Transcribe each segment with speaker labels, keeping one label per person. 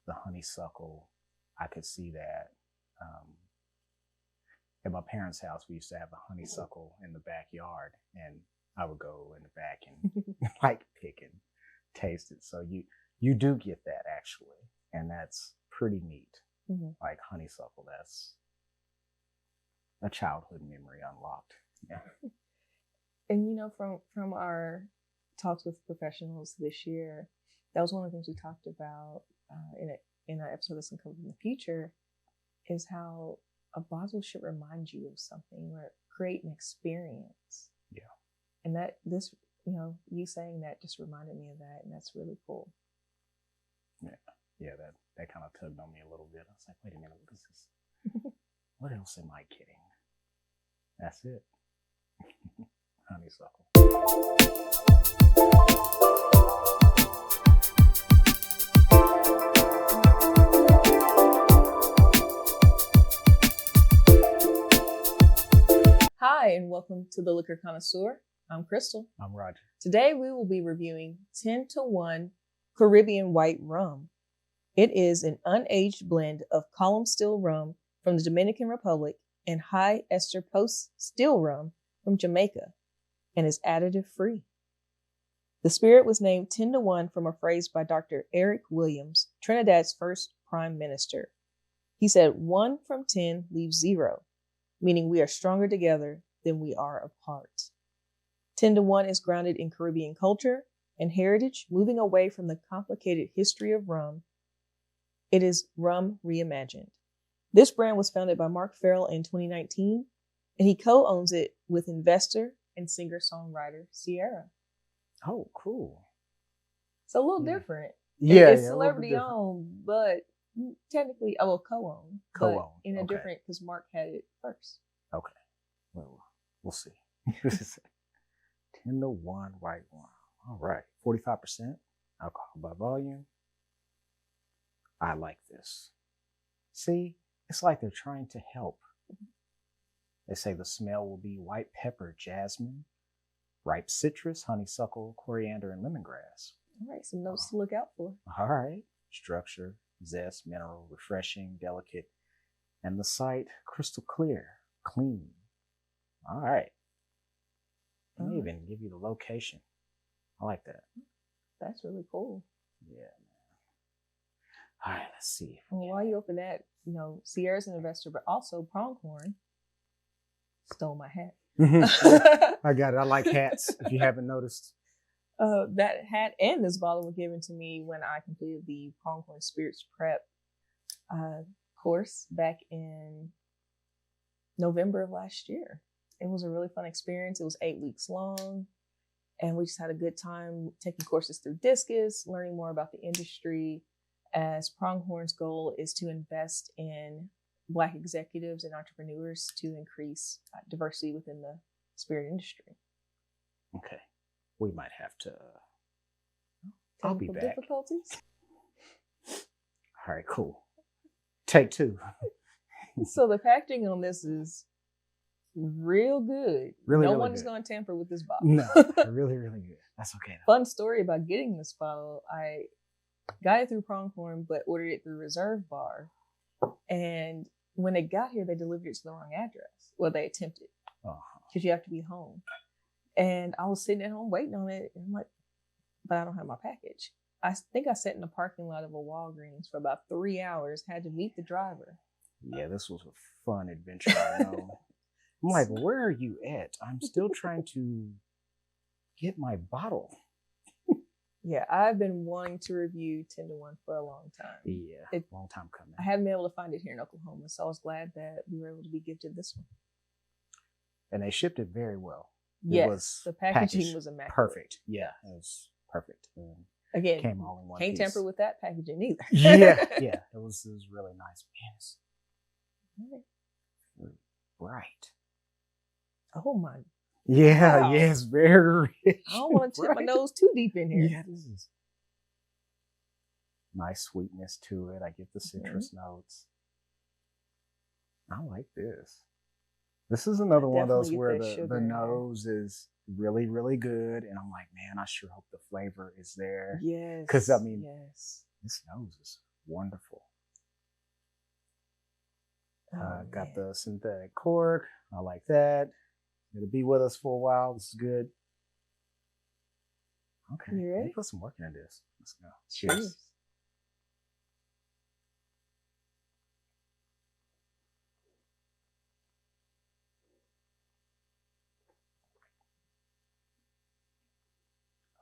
Speaker 1: the honeysuckle, I could see that. At my parents' house, we used to have a honeysuckle in the backyard, and I would go in the back and like pick and taste it. So you do get that actually, and that's pretty neat. Mm-hmm. Like honeysuckle, that's a childhood memory unlocked. Yeah.
Speaker 2: And you know, from our talks with professionals this year, that was one of the things we talked about in our episode that's going to come in the future, is how a bottle should remind you of something or create an experience.
Speaker 1: Yeah.
Speaker 2: And that this, you know, you saying that just reminded me of that, and that's really cool.
Speaker 1: Yeah, that kind of tugged on me a little bit. I was like, wait a minute, what is this? What else am I getting? That's it. Honeysuckle.
Speaker 2: Hi, and welcome to the Liquor Connoisseur. I'm Crystal.
Speaker 1: I'm Roger.
Speaker 2: Today we will be reviewing 10-to-1 Caribbean White Rum. It is an unaged blend of column still rum from the Dominican Republic and high ester post still rum from Jamaica, and is additive free. The spirit was named 10-to-1 from a phrase by Dr. Eric Williams, Trinidad's first prime minister. He said 1 from 10 leaves 0, meaning we are stronger together than we are apart. 10-to-1 is grounded in Caribbean culture and heritage, moving away from the complicated history of rum. It is rum reimagined. This brand was founded by Mark Farrell in 2019, and he co-owns it with investor and singer-songwriter Sierra.
Speaker 1: Oh, cool.
Speaker 2: It's a little different.
Speaker 1: Yeah,
Speaker 2: it's celebrity owned, but technically, co-owned.
Speaker 1: Co-owned,
Speaker 2: in a different, because Mark had it first.
Speaker 1: Okay, well, we'll see. 10-to-1 white wine. All right, 45% alcohol by volume. I like this. See, it's like they're trying to help. They say the smell will be white pepper, jasmine, ripe citrus, honeysuckle, coriander, and lemongrass.
Speaker 2: All right, some notes to look out for.
Speaker 1: All right. Structure, zest, mineral, refreshing, delicate, and the sight, crystal clear, clean. All right. And they even give you the location. I like that.
Speaker 2: That's really cool.
Speaker 1: Yeah. All right, let's see.
Speaker 2: Well, while you open that, you know, Sierra's an investor, but also Pronghorn stole my hat.
Speaker 1: I got it. I like hats, if you haven't noticed.
Speaker 2: That hat and this bottle were given to me when I completed the Pronghorn Spirits Prep course back in November of last year. It was a really fun experience. It was 8 weeks long, and we just had a good time taking courses through Discus, learning more about the industry, as Pronghorn's goal is to invest in Black executives and entrepreneurs to increase diversity within the spirit industry.
Speaker 1: Okay. We might have to... I'll be back.
Speaker 2: Difficulties?
Speaker 1: All right, cool. Take 2.
Speaker 2: So the packaging on this is real good.
Speaker 1: Really,
Speaker 2: no
Speaker 1: really
Speaker 2: one is
Speaker 1: good.
Speaker 2: going to tamper with this bottle.
Speaker 1: No, really, really good. That's okay, though.
Speaker 2: Fun story about getting this bottle. I got it through Pronghorn, but ordered it through Reserve Bar. And when it got here, they delivered it to the wrong address. Well, they attempted, because you have to be home. And I was sitting at home waiting on it, and I'm like, but I don't have my package. I think I sat in the parking lot of a Walgreens for about 3 hours, had to meet the driver.
Speaker 1: Yeah, this was a fun adventure, I know. I'm like, where are you at? I'm still trying to get my bottle.
Speaker 2: Yeah, I've been wanting to review 10-to-1 for a long time.
Speaker 1: Yeah, long time coming.
Speaker 2: I haven't been able to find it here in Oklahoma, so I was glad that we were able to be gifted this one.
Speaker 1: And they shipped it very well.
Speaker 2: Yes, the packaging was immaculate.
Speaker 1: Perfect. Yeah, it was perfect.
Speaker 2: Again,
Speaker 1: came all in one
Speaker 2: can't
Speaker 1: piece.
Speaker 2: Tamper with that packaging either.
Speaker 1: Yeah, it was really nice. Man, it's bright.
Speaker 2: Oh my.
Speaker 1: Yeah,
Speaker 2: wow.
Speaker 1: Yes, very rich.
Speaker 2: I don't want to tip my nose too deep in here.
Speaker 1: Yeah, this is nice sweetness to it. I get the citrus notes. I like this. This is another one of those where the nose is really, really good. And I'm like, man, I sure hope the flavor is there.
Speaker 2: Yes.
Speaker 1: Because, I mean, this nose is Wonderful. Got
Speaker 2: man.
Speaker 1: the synthetic cork. I like that. It'll be with us for a while. This is good. Okay.
Speaker 2: You ready?
Speaker 1: Put some work into this. Let's go.
Speaker 2: Cheers.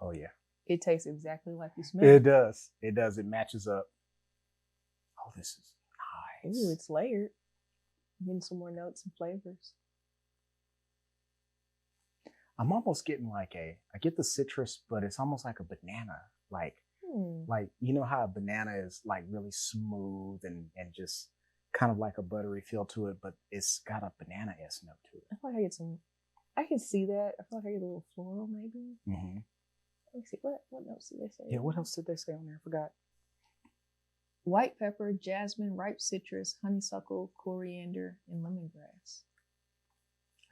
Speaker 1: Oh yeah.
Speaker 2: It tastes exactly like you smell.
Speaker 1: It does. It does. It matches up. Oh, this is nice.
Speaker 2: Ooh, it's layered. Getting some more notes and flavors.
Speaker 1: I'm almost getting I get the citrus, but it's almost like a banana. Like you know how a banana is like really smooth and just kind of like a buttery feel to it, but it's got a banana-esque note to it.
Speaker 2: I feel like I get some, I can see that. I feel like I get a little floral maybe.
Speaker 1: Mm-hmm.
Speaker 2: Let me see, what notes did they say?
Speaker 1: Yeah, what else did they say on there? I forgot.
Speaker 2: White pepper, jasmine, ripe citrus, honeysuckle, coriander, and lemongrass.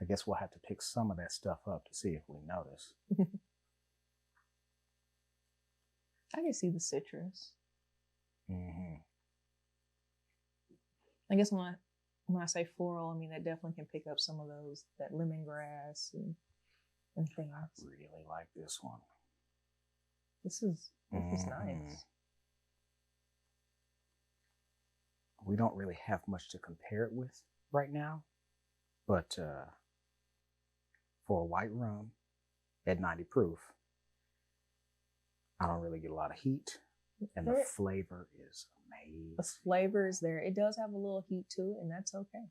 Speaker 1: I guess we'll have to pick some of that stuff up to see if we notice.
Speaker 2: I can see the citrus.
Speaker 1: Mm-hmm.
Speaker 2: I guess when I say floral, I mean that definitely can pick up some of those, that lemongrass and things.
Speaker 1: I really like this one.
Speaker 2: This is nice.
Speaker 1: We don't really have much to compare it with right now, but for a white rum at 90 proof, I don't really get a lot of heat, and the flavor is amazing.
Speaker 2: The flavor is there. It does have a little heat to it, and that's okay.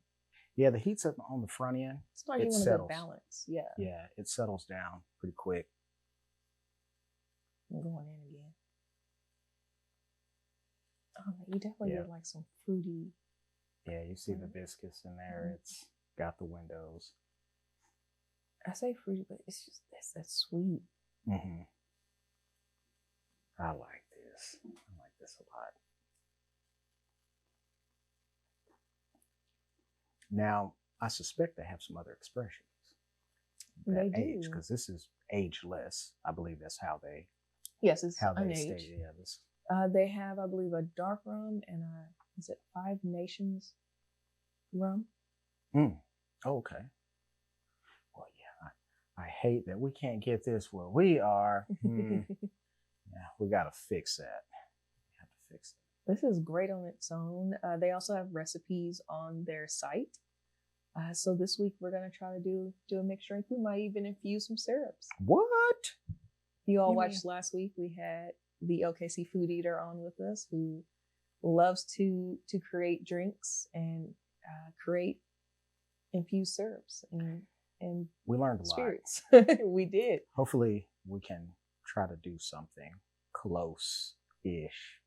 Speaker 1: Yeah, the heat's up on the front end.
Speaker 2: It's not even a good balance. Yeah.
Speaker 1: Yeah, it settles down pretty quick.
Speaker 2: I'm going in again. Oh, you definitely get like some fruity.
Speaker 1: Yeah, you see the hibiscus in there. It's got the windows.
Speaker 2: I say fruity, but it's just that's sweet.
Speaker 1: Mm-hmm. I like this. I like this a lot. Now, I suspect they have some other expressions.
Speaker 2: They
Speaker 1: age,
Speaker 2: do.
Speaker 1: because this is ageless. I believe that's how they.
Speaker 2: Yes, it's
Speaker 1: how they
Speaker 2: unaged.
Speaker 1: state it. Yeah, this.
Speaker 2: They have, I believe, a dark rum and is it 5 Nations rum?
Speaker 1: Oh, okay. Well, yeah, I hate that we can't get this where we are. Yeah, we got to fix that. We have to fix it.
Speaker 2: This is great on its own. They also have recipes on their site. So this week we're going to try to do a mixed drink. We might even infuse some syrups.
Speaker 1: What?
Speaker 2: You all watched last week. We had the OKC food eater on with us who loves to create drinks and create infused syrups and
Speaker 1: we learned a
Speaker 2: spirits. We did.
Speaker 1: Hopefully we can try to do something close-ish.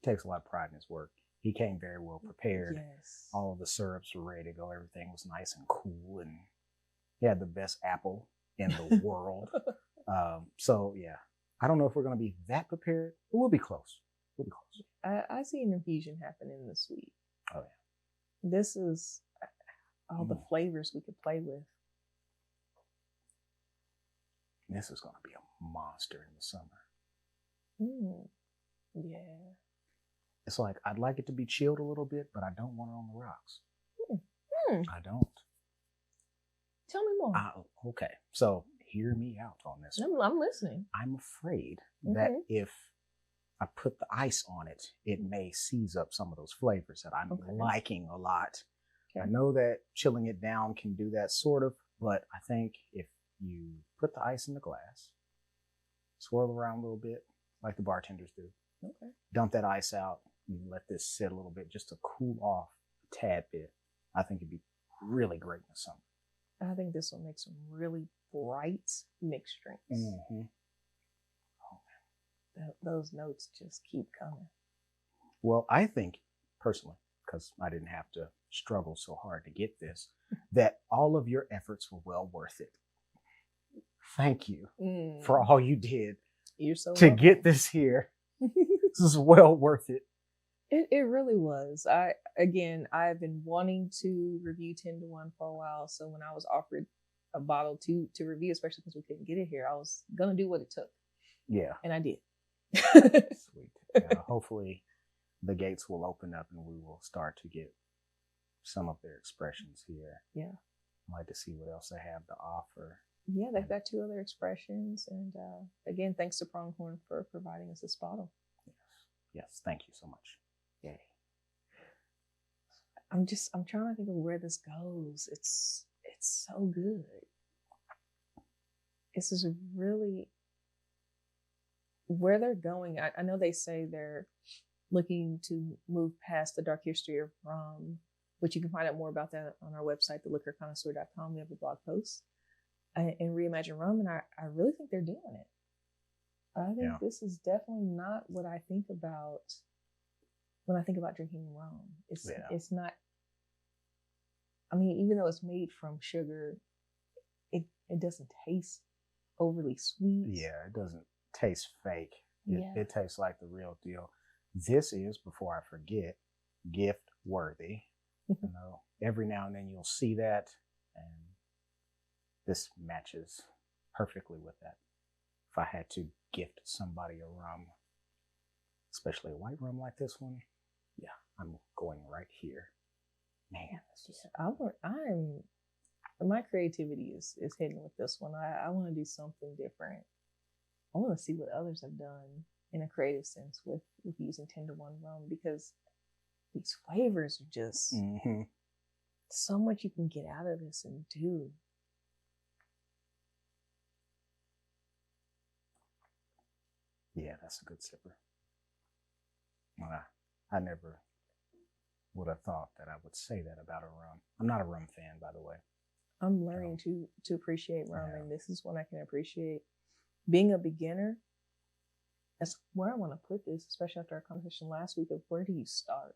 Speaker 1: Takes a lot of pride in his work. He came very well prepared.
Speaker 2: Yes.
Speaker 1: All of the syrups were ready to go. Everything was nice and cool, and he had the best apple in the world. So yeah, I don't know if we're going to be that prepared, but we'll be close. We'll be close.
Speaker 2: I see an infusion happening this week.
Speaker 1: Oh yeah.
Speaker 2: This is all the flavors we could play with.
Speaker 1: This is going to be a monster in the summer.
Speaker 2: Yeah.
Speaker 1: It's like, I'd like it to be chilled a little bit, but I don't want it on the rocks. I don't.
Speaker 2: Tell me more.
Speaker 1: Okay, so hear me out on this one.
Speaker 2: I'm listening.
Speaker 1: I'm afraid that if I put the ice on it, it may seize up some of those flavors that I'm liking a lot. Okay. I know that chilling it down can do that sort of, but I think if you put the ice in the glass, swirl around a little bit like the bartenders do, dump that ice out, and let this sit a little bit just to cool off a tad bit. I think it'd be really great in the summer.
Speaker 2: I think this will make some really bright mixed drinks.
Speaker 1: Mm-hmm.
Speaker 2: Oh, man. Those notes just keep coming.
Speaker 1: Well, I think, personally, because I didn't have to struggle so hard to get this, that all of your efforts were well worth it. Thank you for all you did to get this here. This is well worth it.
Speaker 2: It really was. I've been wanting to review 10 to 1 for a while. So when I was offered a bottle to review, especially because we couldn't get it here, I was going to do what it took.
Speaker 1: Yeah.
Speaker 2: And I did.
Speaker 1: Sweet. Hopefully the gates will open up and we will start to get some of their expressions here.
Speaker 2: Yeah.
Speaker 1: I'd like to see what else they have to offer.
Speaker 2: Yeah, they've got 2 other expressions. And again, thanks to Pronghorn for providing us this bottle.
Speaker 1: Yes, thank you so much. Yay.
Speaker 2: I'm trying to think of where this goes. It's so good. This is really where they're going. I know they say they're looking to move past the dark history of rum, which you can find out more about that on our website, theliquorconnoisseur.com. We have a blog post and reimagined rum, and I really think they're doing it. I think this is definitely not what I think about when I think about drinking rum. It's not. I mean, even though it's made from sugar, it doesn't taste overly sweet.
Speaker 1: Yeah, it doesn't taste fake. It tastes like the real deal. This is, before I forget, gift worthy. Every now and then you'll see that, and this matches perfectly with that. If I had to gift somebody a rum, especially a white rum like this one, I'm going right here. Man, my creativity is hidden with this one. I want to do something different. I want to see what others have done in a creative sense with using 10-1 rum, because these flavors are just so much you can get out of this and do. Yeah, that's a good sipper. I never would have thought that I would say that about a rum. I'm not a rum fan, by the way.
Speaker 2: I'm learning to appreciate rum, and this is one I can appreciate. Being a beginner, that's where I want to put this, especially after our conversation last week of where do you start?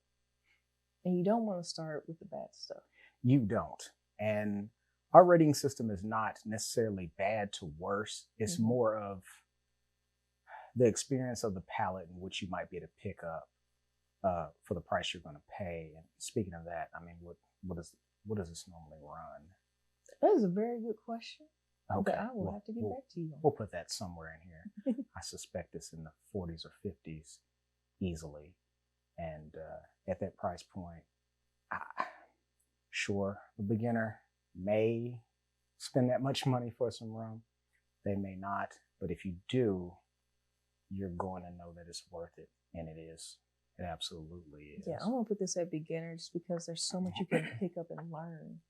Speaker 2: And you don't want to start with the bad stuff.
Speaker 1: You don't. And our rating system is not necessarily bad to worse. It's more of the experience of the palate in which you might be able to pick up for the price you're going to pay. And speaking of that, I mean, what does this normally run?
Speaker 2: That is a very good question.
Speaker 1: Okay,
Speaker 2: I will have to get back to you.
Speaker 1: We'll put that somewhere in here. I suspect it's in the 40s or 50s easily. And at that price point, sure, the beginner may spend that much money for some rum. They may not. But if you do, you're going to know that it's worth it. And it is. It absolutely is.
Speaker 2: Yeah, I want to put this at beginner just because there's so much you can pick up and learn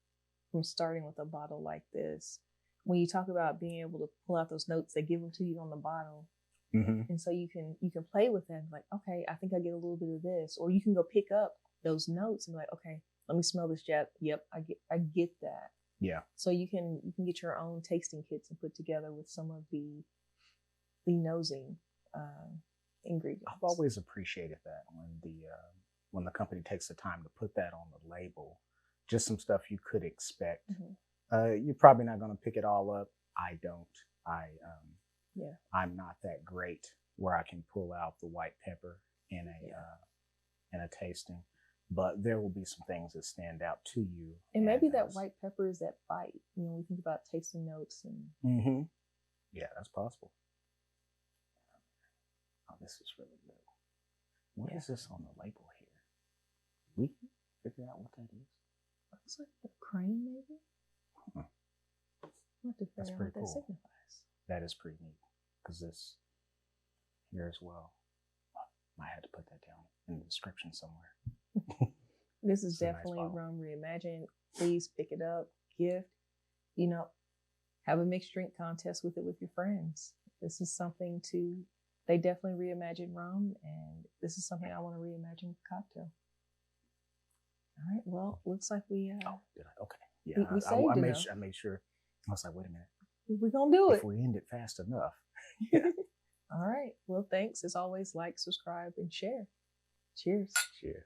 Speaker 2: from starting with a bottle like this. When you talk about being able to pull out those notes, they give them to you on the bottle. And so you can play with them, like, okay, I think I get a little bit of this. Or you can go pick up those notes and be like, okay, let me smell this jet. Yep, I get that.
Speaker 1: Yeah.
Speaker 2: So you can get your own tasting kits and put together with some of the nosing ingredients.
Speaker 1: I've always appreciated that when the company takes the time to put that on the label. Just some stuff you could expect. You're probably not going to pick it all up. I don't. I'm not that great where I can pull out the white pepper in a tasting, but there will be some things that stand out to you.
Speaker 2: And maybe that white pepper is that bite. We think about tasting notes and.
Speaker 1: Yeah, that's possible. Oh, this is really good. What is this on the label here? We can figure out what that is.
Speaker 2: Looks like the crane, maybe. We'll have to figure out what that signifies.
Speaker 1: That is pretty neat, because this here as well. I had to put that down in the description somewhere.
Speaker 2: This is definitely nice rum reimagined. Please pick it up, gift. Have a mixed drink contest with it with your friends. This is something they definitely reimagined rum, and this is something I want to reimagine with cocktail. All right, well, looks like we...
Speaker 1: did I? Okay. Yeah, I made sure. I was like, wait a minute.
Speaker 2: We're going to do it.
Speaker 1: If we end it fast enough.
Speaker 2: All right. Well, thanks. As always, like, subscribe, and share. Cheers.
Speaker 1: Cheers.